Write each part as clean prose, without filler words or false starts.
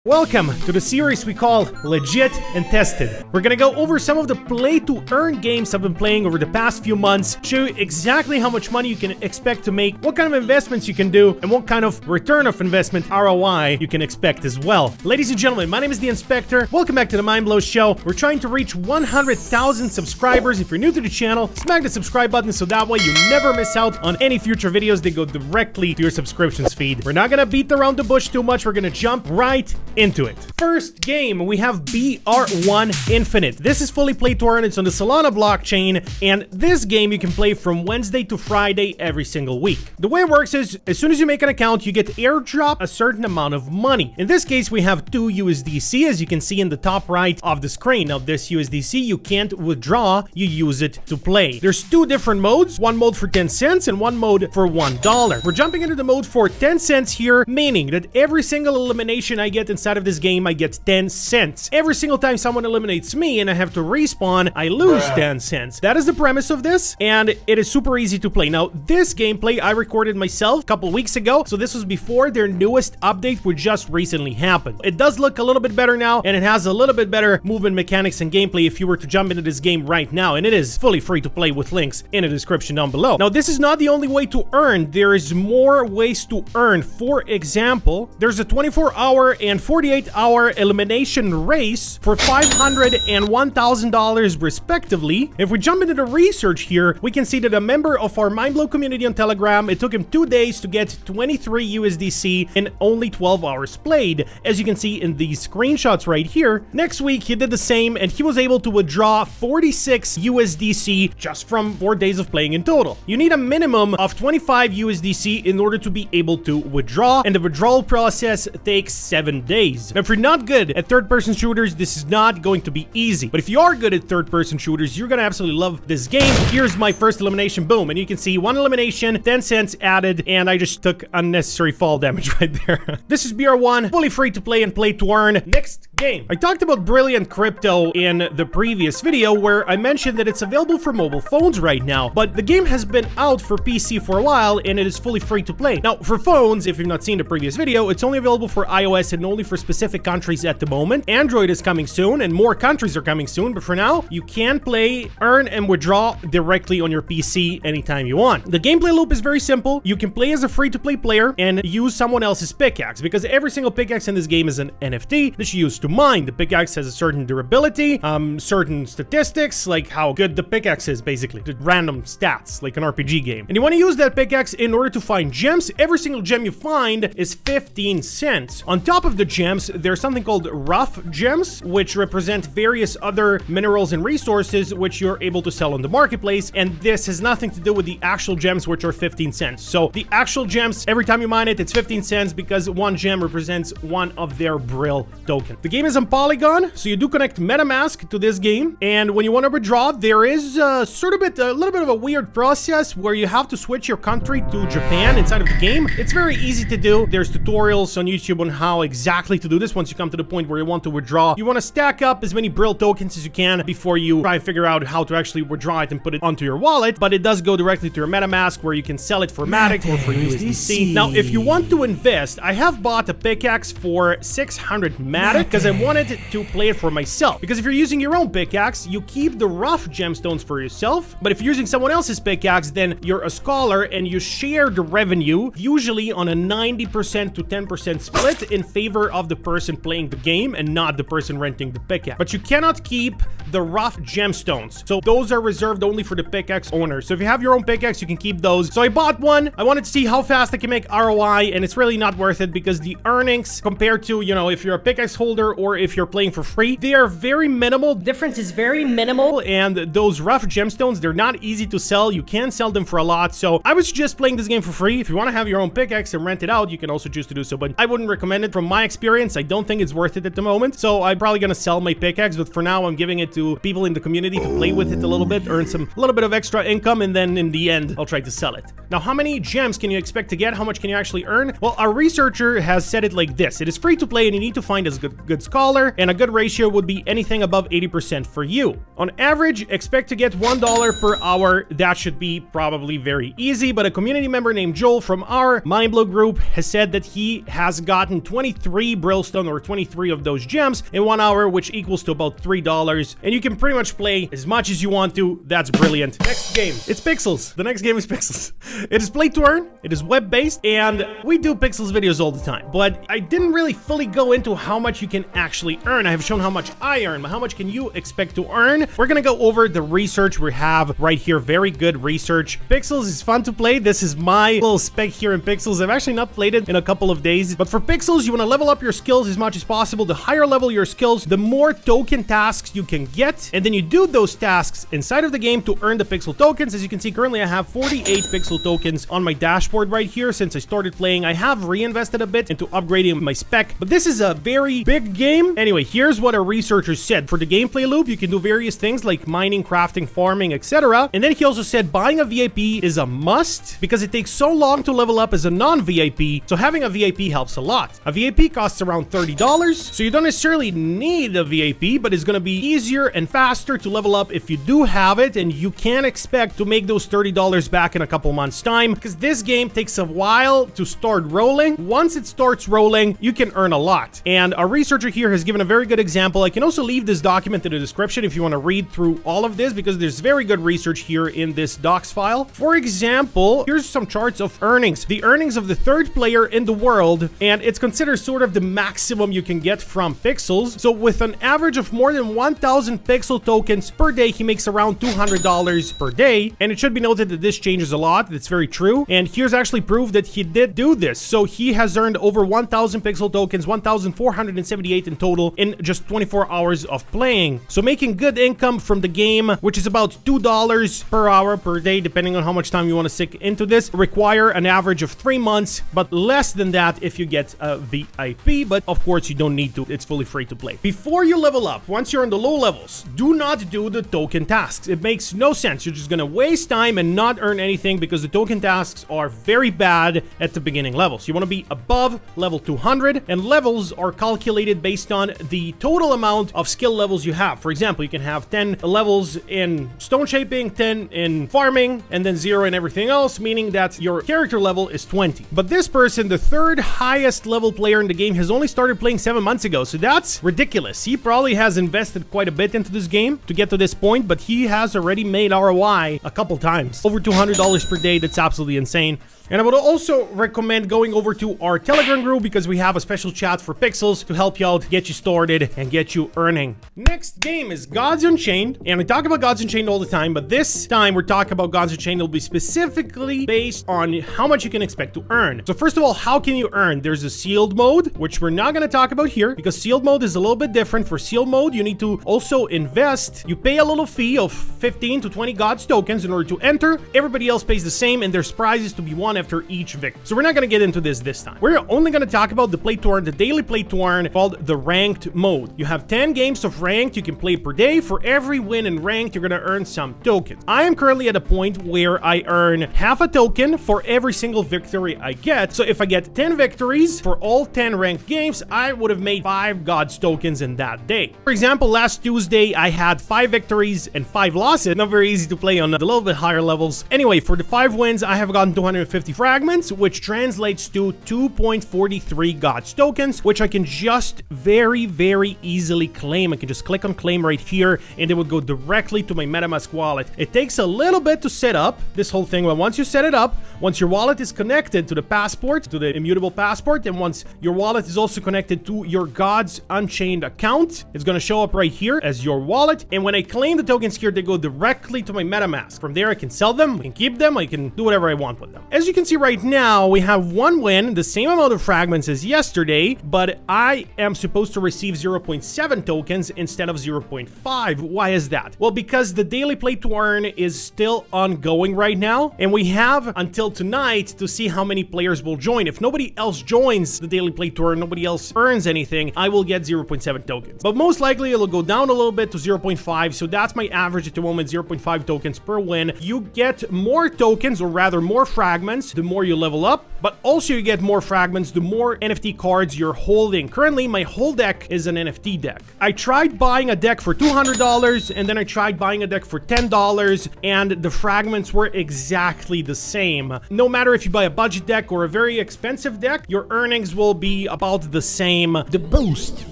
Welcome to the series we call Legit and Tested. We're gonna go over some of the play-to-earn games I've been playing over the past few months, show you exactly how much money you can expect to make, what kind of investments you can do, and what kind of return of investment ROI you can expect as well. Ladies and gentlemen, my name is the Inspector. Welcome back to the Mindblow Show. We're trying to reach 100,000 subscribers. If you're new to the channel, smack the subscribe button so that way you never miss out on any future videos. They go directly to your subscriptions feed. We're not gonna beat around the bush too much. We're gonna jump right into it. First game, we have BR1 Infinite. This is fully play to earn. It's on the Solana blockchain, and this game you can play from Wednesday to Friday every single week. The way it works is, as soon as you make an account, you get airdrop a certain amount of money. In this case, we have 2 USDC, as you can see in the top right of the screen. Now, this USDC, you can't withdraw, you use it to play. There's 2 different modes, one mode for 10 cents and one mode for $1. We're jumping into the mode for 10 cents here, meaning that every single elimination I get inside of this game, I get 10 cents. Every single time someone eliminates me and I have to respawn, I lose 10 cents. That is the premise of this, and it is super easy to play. Now, this gameplay I recorded myself a couple weeks ago, so this was before their newest update, which just recently happened. It does look a little bit better now, and it has a little bit better movement mechanics and gameplay if you were to jump into this game right now, and it is fully free to play with links in the description down below. Now, this is not the only way to earn. There is more ways to earn. For example, there's a 24-hour and 48-hour elimination race for $500 and $1,000 respectively. If we jump into the research here, we can see that a member of our Mindblow community on Telegram, it took him 2 days to get 23 USDC in only 12 hours played, as you can see in these screenshots right here. Next week, he did the same, and he was able to withdraw 46 USDC just from 4 days of playing in total. You need a minimum of 25 USDC in order to be able to withdraw, and the withdrawal process takes 7 days. Now, if you're not good at third-person shooters, this is not going to be easy. But if you are good at third-person shooters, you're gonna absolutely love this game. Here's my first elimination, boom, and you can see 1 elimination, 10 cents added, and I just took unnecessary fall damage right there. This is BR1, fully free to play and play to earn. Next game. I talked about Brilliant Crypto in the previous video where I mentioned that it's available for mobile phones right now, but the game has been out for PC for a while and it is fully free to play. Now, for phones, if you've not seen the previous video, it's only available for iOS and only for specific countries at the moment. Android is coming soon and more countries are coming soon, but for now, you can play, earn, and withdraw directly on your PC anytime you want. The gameplay loop is very simple. You can play as a free-to-play player and use someone else's pickaxe, because every single pickaxe in this game is an NFT that you use to mine. The pickaxe has a certain durability, certain statistics, like how good the pickaxe is, basically. The random stats, like an RPG game. And you want to use that pickaxe in order to find gems. Every single gem you find is 15 cents. On top of the gems, there's something called rough gems, which represent various other minerals and resources which you're able to sell on the marketplace, and this has nothing to do with the actual gems, which are 15 cents. So the actual gems, every time you mine it, it's 15 cents because 1 gem represents 1 of their Brill token. The game is on Polygon, so you do connect MetaMask to this game, and when you want to withdraw, there is a little bit of a weird process where you have to switch your country to Japan inside of the game. It's very easy to do. There's tutorials on YouTube on how exactly to do this. Once you come to the point where you want to withdraw, you want to stack up as many Brill tokens as you can before you try and figure out how to actually withdraw it and put it onto your wallet, but it does go directly to your MetaMask where you can sell it for Matic or for USDC. Now, if you want to invest, I have bought a pickaxe for 600 Matic because I wanted to play it for myself. Because if you're using your own pickaxe, you keep the rough gemstones for yourself, but if you're using someone else's pickaxe, then you're a scholar and you share the revenue, usually on a 90% to 10% split in favor of the person playing the game and not the person renting the pickaxe. But you cannot keep the rough gemstones, so those are reserved only for the pickaxe owner. So if you have your own pickaxe, you can keep those. So I bought one. I wanted to see how fast I can make ROI, and it's really not worth it because the earnings compared to, you know, if you're a pickaxe holder or if you're playing for free, they are very minimal. Difference is very minimal, and those rough gemstones, they're not easy to sell. You can sell them for a lot, so I was just playing this game for free. If you want to have your own pickaxe and rent it out, you can also choose to do so, but I wouldn't recommend it. From my experience, I don't think it's worth it at the moment, so I'm probably gonna sell my pickaxe, but for now, I'm giving it to people in the community to play with it a little bit, earn a little bit of extra income, and then in the end, I'll try to sell it. Now, how many gems can you expect to get? How much can you actually earn? Well, our researcher has said it like this. It is free to play, and you need to find a good caller, and a good ratio would be anything above 80% for you. On average, expect to get $1 per hour. That should be probably very easy, but a community member named Joel from our Mindblow group has said that he has gotten 23 Brillstone or 23 of those gems in 1 hour, which equals to about $3, and you can pretty much play as much as you want to. That's brilliant. Next game, it's Pixels. The next game is Pixels. It is play to earn, it is web-based, and we do Pixels videos all the time, but I didn't really fully go into how much you can actually earn. I have shown how much I earn, but how much can you expect to earn? We're gonna go over the research we have right here. Very good research. Pixels is fun to play. This is my little spec here in Pixels. I've actually not played it in a couple of days, but for Pixels, you want to level up your skills as much as possible. The higher level your skills, the more token tasks you can get, and then you do those tasks inside of the game to earn the pixel tokens. As you can see, currently I have 48 pixel tokens on my dashboard right here. Since I started playing, I have reinvested a bit into upgrading my spec, but this is a very big game. Anyway, here's what our researchers said. For the gameplay loop, you can do various things like mining, crafting, farming, etc. And then he also said buying a VIP is a must because it takes so long to level up as a non-VIP, so having a VIP helps a lot. A VIP costs around $30, so you don't necessarily need a VIP, but it's going to be easier and faster to level up if you do have it, and you can expect to make those $30 back in a couple months time because this game takes a while to start rolling. Once it starts rolling, you can earn a lot, and our researcher here has given a very good example. I can also leave this document in the description if you want to read through all of this because there's very good research here in this docs file. For example, here's some charts of earnings. The earnings of the third player in the world, and it's considered sort of the maximum you can get from Pixels. So with an average of more than 1,000 pixel tokens per day, he makes around $200 per day. And it should be noted that this changes a lot. That's very true. And here's actually proof that he did do this. So he has earned over 1,000 pixel tokens, 1,478 in total in just 24 hours of playing. So making good income from the game, which is about $2 per hour per day, depending on how much time you want to stick into this, require an average of 3 months, but less than that if you get a VIP, but of course you don't need to. It's fully free to play. Before you level up, once you're in the low levels, do not do the token tasks. It makes no sense. You're just gonna waste time and not earn anything because the token tasks are very bad at the beginning levels. You want to be above level 200, and levels are calculated based on the total amount of skill levels you have. For example, you can have 10 levels in stone shaping, 10 in farming, and then 0 in everything else, meaning that your character level is 20. But this person, the third highest level player in the game, has only started playing 7 months ago, so that's ridiculous. He probably has invested quite a bit into this game to get to this point, but he has already made ROI a couple times. Over $200 per day, that's absolutely insane. And I would also recommend going over to our Telegram group because we have a special chat for Pixels to help you out, get you started, and get you earning. Next game is Gods Unchained, and I talk about Gods Unchained all the time, but this time we're talking about Gods Unchained. It'll be specifically based on how much you can expect to earn. So first of all, how can you earn? There's a sealed mode, which we're not going to talk about here because sealed mode is a little bit different. For sealed mode, you need to also invest. You pay a little fee of 15 to 20 Gods tokens in order to enter. Everybody else pays the same, and there's prizes to be won after each victory. So we're not going to get into this time. We're only going to talk about the play to earn, the daily play to earn, called the ranked mode. You have 10 games of ranked you can play per day. For every win in ranked, you're going to earn some tokens. I am currently at a point where I earn half a token for every single victory I get. So if I get 10 victories for all 10 ranked games, I would have made 5 Gods tokens in that day. For example, last Tuesday, I had 5 victories and 5 losses. Not very easy to play on the little bit higher levels. Anyway, for the 5 wins, I have gotten 250 fragments, which translates to 2.43 Gods tokens, which I can just very easily claim. I can just click on claim right here, and it would go directly to my MetaMask wallet. It takes a little bit to set up this whole thing, but once you set it up, once your wallet is connected to the passport, to the immutable passport, and once your wallet is also connected to your Gods Unchained account, it's going to show up right here as your wallet. And when I claim the tokens here, they go directly to my MetaMask. From there, I can sell them, I can keep them, I can do whatever I want with them. As you can see right now, we have 1 win, the same amount of fragments as yesterday, but I am supposed to receive 0.7 tokens instead of 0.5. Why is that? Well, because the daily play to earn is still ongoing right now, and we have until tonight to see how many players will join. If nobody else joins the daily play to earn, nobody else earns anything, I will get 0.7 tokens. But most likely it'll go down a little bit to 0.5, so that's my average at the moment, 0.5 tokens per win. You get more tokens, or rather more fragments, fragments, the more you level up, but also you get more fragments the more NFT cards you're holding. Currently, my whole deck is an NFT deck. I tried buying a deck for $200, and then I tried buying a deck for $10, and the fragments were exactly the same. No matter if you buy a budget deck or a very expensive deck, your earnings will be about the same. The boost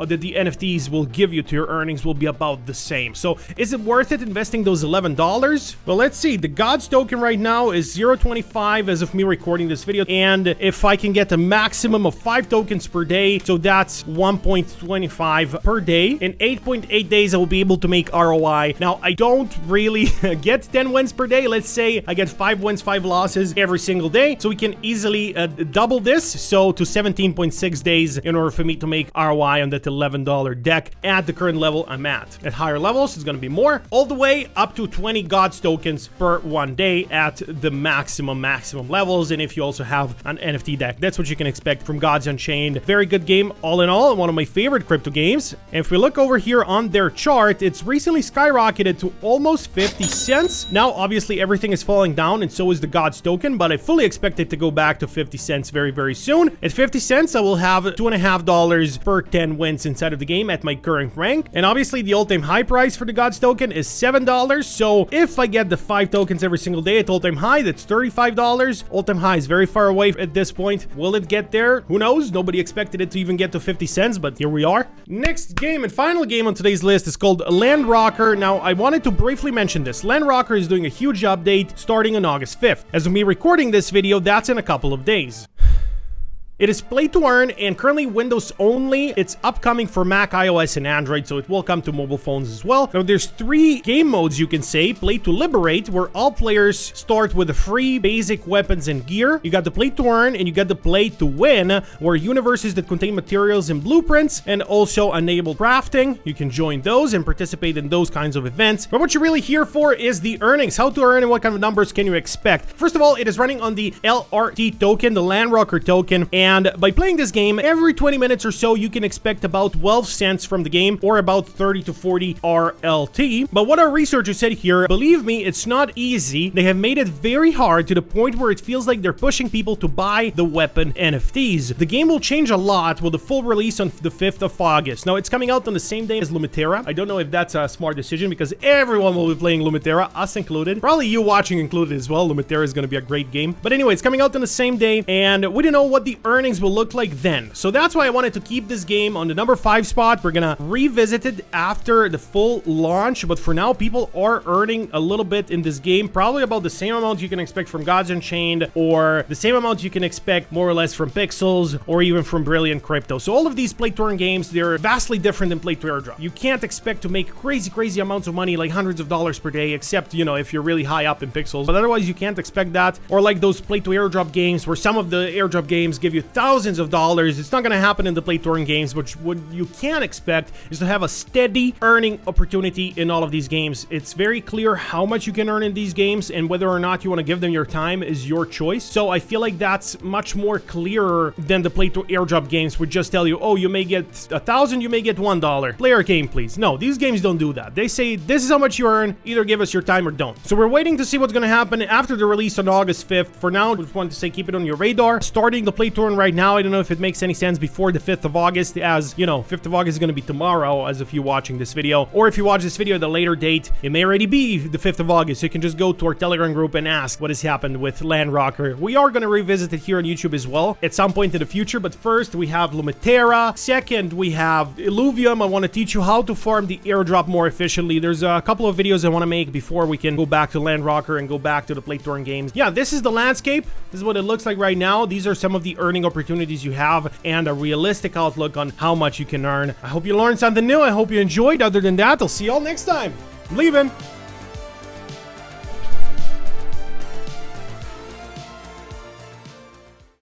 that the NFTs will give you to your earnings will be about the same. So is it worth it investing those $11? Well, let's see. The Gods token right now is 0.25 as of me recording this video. And if I can get a maximum of 5 tokens per day, so that's 1.25 per day. In 8.8 days, I will be able to make ROI. Now, I don't really get 10 wins per day. Let's say I get 5 wins, 5 losses every single day. So we can easily double this. So to 17.6 days in order for me to make ROI on that $11 deck at the current level I'm at. At higher levels, it's going to be more, all the way up to 20 Gods tokens per 1 day at the maximum levels. And if you also have an NFT deck, that's what you can expect from Gods Unchained. Very good game, all in all, one of my favorite crypto games. And if we look over here on their chart, it's recently skyrocketed to almost 50 cents. Now, obviously, everything is falling down, and so is the Gods token, but I fully expect it to go back to 50 cents very, very soon. At 50 cents, I will have $2.50 per 10 wins inside of the game at my current rank. And obviously the all-time high price for the Gods token is $7. So if I get the 5 tokens every single day at all-time high, that's $35. All-time high is very far away at this point. Will it get there? Who knows? Nobody expected it to even get to 50 cents, but here we are. Next game and final game on today's list is called LandRocker. Now, I wanted to briefly mention this. LandRocker is doing a huge update starting on August 5th. As of me recording this video, that's in a couple of days. It is play to earn and currently Windows only. It's upcoming for Mac, iOS, and Android, so it will come to mobile phones as well. Now, there's 3 game modes you can say. Play to liberate, where all players start with the free basic weapons and gear. You got the play to earn, and you got the play to win, where universes that contain materials and blueprints and also enable crafting. You can join those and participate in those kinds of events. But what you're really here for is the earnings, how to earn and what kind of numbers can you expect. First of all, it is running on the LRT token, the LandRocker token, and by playing this game, every 20 minutes or so, you can expect about 12 cents from the game, or about 30 to 40 RLT. But what our researchers said here, believe me, it's not easy. They have made it very hard to the point where it feels like they're pushing people to buy the weapon NFTs. The game will change a lot with the full release on the 5th of August. Now, it's coming out on the same day as Lumitera. I don't know if that's a smart decision because everyone will be playing Lumitera, us included. Probably you watching included as well. Lumitera is going to be a great game. But anyway, it's coming out on the same day, and we don't know what the earnings will look like then. So that's why I wanted to keep this game on the number 5 spot. We're gonna revisit it after the full launch, but for now, people are earning a little bit in this game, probably about the same amount you can expect from Gods Unchained, or the same amount you can expect more or less from Pixels, or even from Brilliant Crypto. So all of these play to earn games, they're vastly different than play to airdrop. You can't expect to make crazy amounts of money, like hundreds of dollars per day, except, you know, if you're really high up in Pixels, but otherwise you can't expect that. Or like those play to airdrop games, where some of the airdrop games give you thousands of dollars. It's not going to happen in the play to earn games, but what you can expect is to have a steady earning opportunity in all of these games. It's very clear how much you can earn in these games, and whether or not you want to give them your time is your choice. So I feel like that's much more clearer than the play to airdrop games, which just tell you, oh, you may get 1,000, you may get $1. Play our game, please. No, these games don't do that. They say, this is how much you earn, either give us your time or don't. So we're waiting to see what's going to happen after the release on August 5th. For now, I just want to say, keep it on your radar. Starting the play to earn right now, I don't know if it makes any sense before the 5th of August, as, you know, 5th of August is going to be tomorrow as of you watching this video. Or if you watch this video at a later date, it may already be the 5th of August. So you can just go to our Telegram group and ask what has happened with LandRocker. We are going to revisit it here on YouTube as well at some point in the future. But first, we have Lumitera. Second, we have Illuvium. I want to teach you how to farm the airdrop more efficiently. There's a couple of videos I want to make before we can go back to LandRocker and go back to the play to earn games. Yeah, this is the landscape. This is what it looks like right now. These are some of the earning opportunities you have, and a realistic outlook on how much you can earn. I hope you learned something new. I hope you enjoyed. Other than that, I'll see y'all next time. I'm leaving.